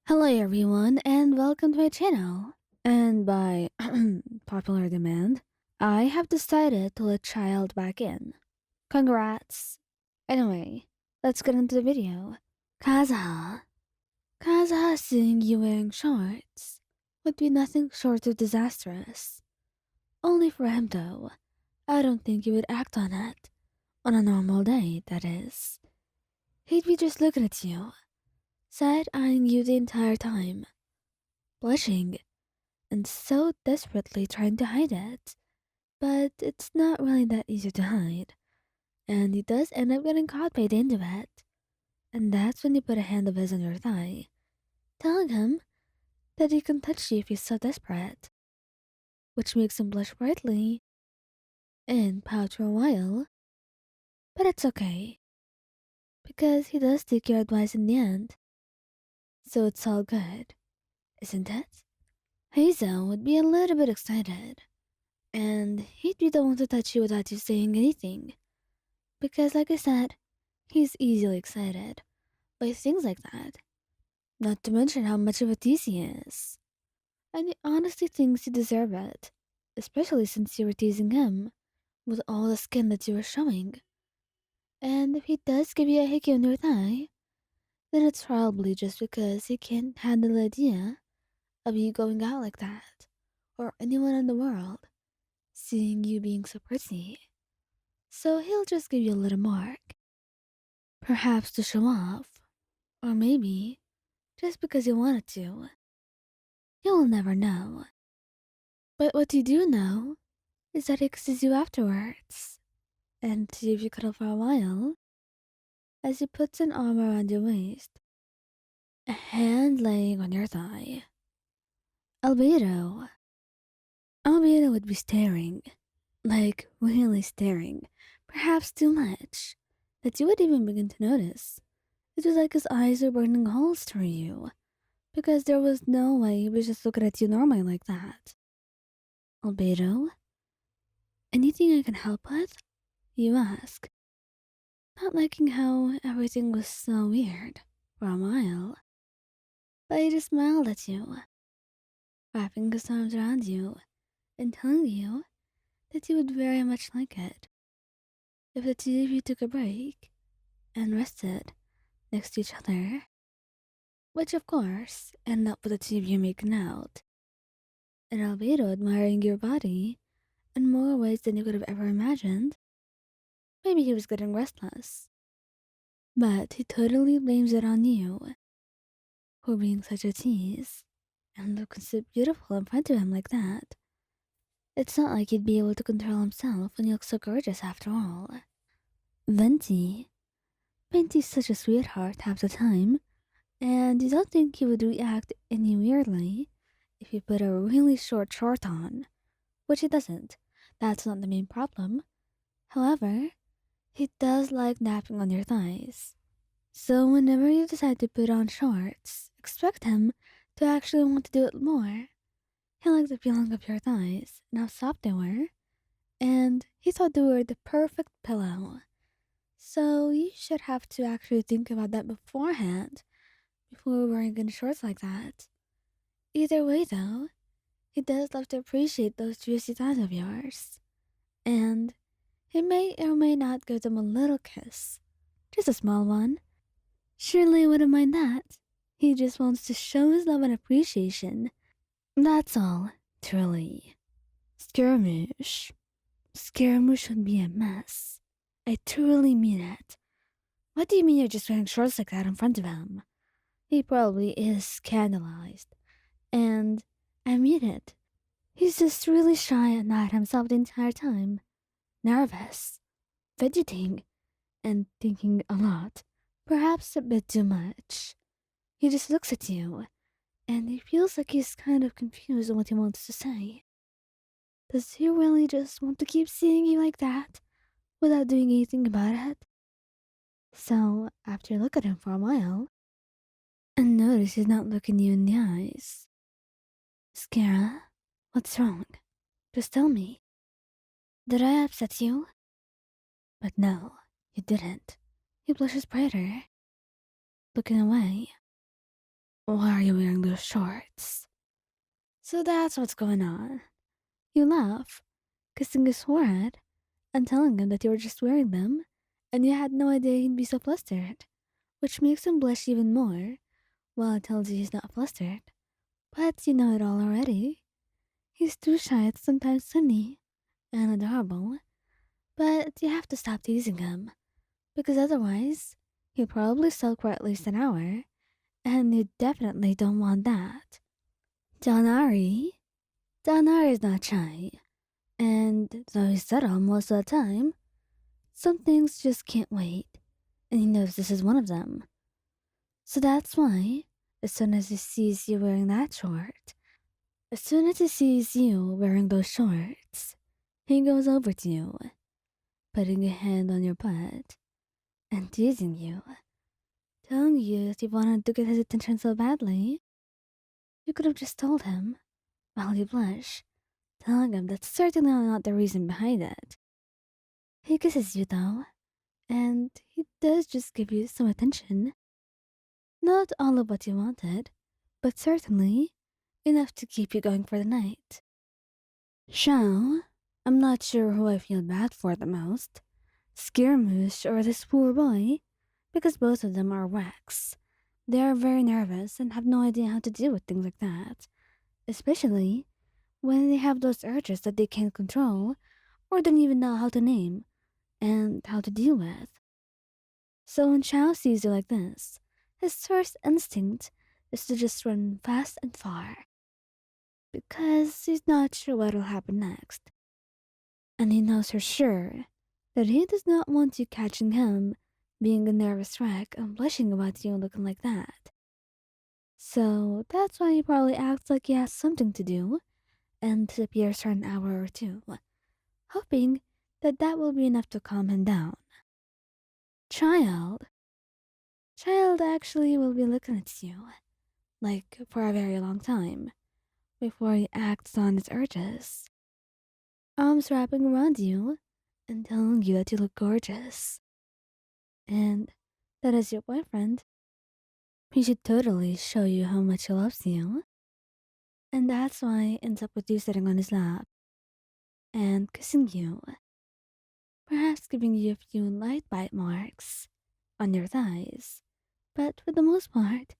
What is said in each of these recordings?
Hello everyone and welcome to my channel. And by popular demand, I have decided to let Childe back in. Congrats. Anyway, let's get into the video. Kazuha. Kazuha seeing you wearing shorts would be nothing short of disastrous. Only for him though. I don't think he would act on it. On a normal day, that is. He'd be just looking at you, side-eyeing you the entire time, blushing and so desperately trying to hide it. But it's not really that easy to hide, and he does end up getting caught by the end of it. And that's when you put a hand of his on your thigh, telling him that he can touch you if he's so desperate, which makes him blush brightly and pout for a while. But it's okay, because he does take your advice in the end, so it's all good, isn't it? Heizou would be a little bit excited, and he'd be the one to touch you without you saying anything. Because, like I said, he's easily excited by things like that. Not to mention how much of a tease he is. And he honestly thinks you deserve it, especially since you were teasing him with all the skin that you were showing. And if he does give you a hickey on your thigh, then it's probably just because he can't handle the idea of you going out like that, or anyone in the world seeing you being so pretty. So he'll just give you a little mark, perhaps to show off, or maybe just because he wanted to. You'll never know. But what you do know is that he kisses you afterwards, and leaves you cuddle for a while as he puts an arm around your waist, a hand laying on your thigh. Albedo. Albedo would be staring, like really staring, perhaps too much, that you would even begin to notice. It was like his eyes were burning holes through you, because there was no way he was just looking at you normally like that. Albedo? Anything I can help with? You ask, not liking how everything was so weird for a while. But he just smiled at you, wrapping his arms around you and telling you that he would very much like it if the two of you took a break and rested next to each other. Which, of course, ended up with the two of you making out, and Albedo admiring your body in more ways than you could have ever imagined. Maybe he was getting restless, but he totally blames it on you for being such a tease and looking so beautiful in front of him like that. It's not like he'd be able to control himself when he looks so gorgeous after all. Venti. Venti's such a sweetheart half the time, and you don't think he would react any weirdly if you put a really short short on, which he doesn't. That's not the main problem. However, he does like napping on your thighs. So whenever you decide to put on shorts, expect him to actually want to do it more. He liked the feeling of your thighs and how soft they were, and he thought they were the perfect pillow. So you should have to actually think about that beforehand, before wearing any shorts like that. Either way though, he does love to appreciate those juicy thighs of yours. And he may or may not give them a little kiss. Just a small one. Surely wouldn't mind that. He just wants to show his love and appreciation. That's all, truly. Scaramouche. Scaramouche would be a mess. I truly mean it. What do you mean you're just wearing shorts like that in front of him? He probably is scandalized. And I mean it. He's just really shy and not himself the entire time. Nervous, fidgeting, and thinking a lot. Perhaps a bit too much. He just looks at you, and he feels like he's kind of confused on what he wants to say. Does he really just want to keep seeing you like that, without doing anything about it? So, after you look at him for a while, and notice he's not looking you in the eyes. Scara, what's wrong? Just tell me. Did I upset you? But no, you didn't. He blushes brighter, looking away. Why are you wearing those shorts? So that's what's going on. You laugh, kissing his forehead, and telling him that you were just wearing them, and you had no idea he'd be so flustered, which makes him blush even more, while it tells you he's not flustered. But you know it all already. He's too shy to sometimes funny and adorable, but you have to stop teasing him, because otherwise, he'll probably sulk for at least an hour, and you definitely don't want that. Tighnari? Tighnari is not shy, and though he's subtle most of the time, some things just can't wait, and he knows this is one of them. So that's why, as soon as he sees you wearing that short, as soon as he sees you wearing those shorts, he goes over to you, putting a hand on your butt, and teasing you, telling you that you wanted to get his attention so badly, you could have just told him, while you blush, telling him that's certainly not the reason behind it. He kisses you though, and he does just give you some attention. Not all of what you wanted, but certainly enough to keep you going for the night. Xiao, I'm not sure who I feel bad for the most, Scaramouche or this poor boy, because both of them are wrecks. They are very nervous and have no idea how to deal with things like that, especially when they have those urges that they can't control or don't even know how to name and how to deal with. So when Xiao sees you like this, his first instinct is to just run fast and far because he's not sure what will happen next. And he knows for sure that he does not want you catching him being a nervous wreck and blushing about you looking like that. So that's why he probably acts like he has something to do and disappears for an hour or two, hoping that that will be enough to calm him down. Child. Child actually will be looking at you, like for a very long time, before he acts on his urges. Arms wrapping around you and telling you that you look gorgeous. And that as your boyfriend, he should totally show you how much he loves you. And that's why he ends up with you sitting on his lap and kissing you, perhaps giving you a few light bite marks on your thighs. But for the most part,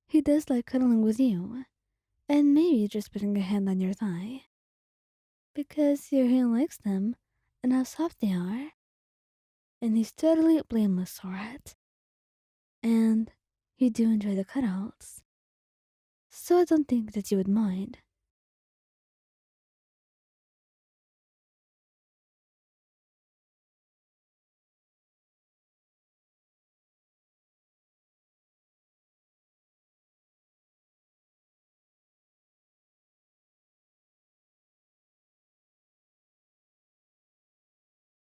he does like cuddling with you, and maybe just putting a hand on your thigh. Because he likes them and how soft they are, and he's totally blameless for it. And you do enjoy the cuddles. So I don't think that you would mind.